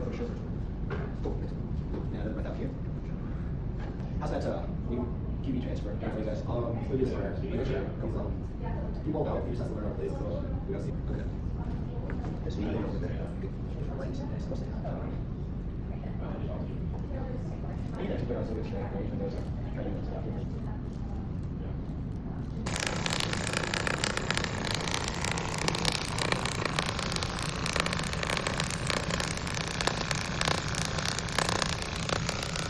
for sure. Cool. Yeah, right up here. How's that new QB transfer for you guys? So yes, sir. People know you just have to learn our plays, so we gotta see. Okay. Yes, we need to go with that. Right. Nice. Close to that. Yeah, but also good strength, right? And those are kind of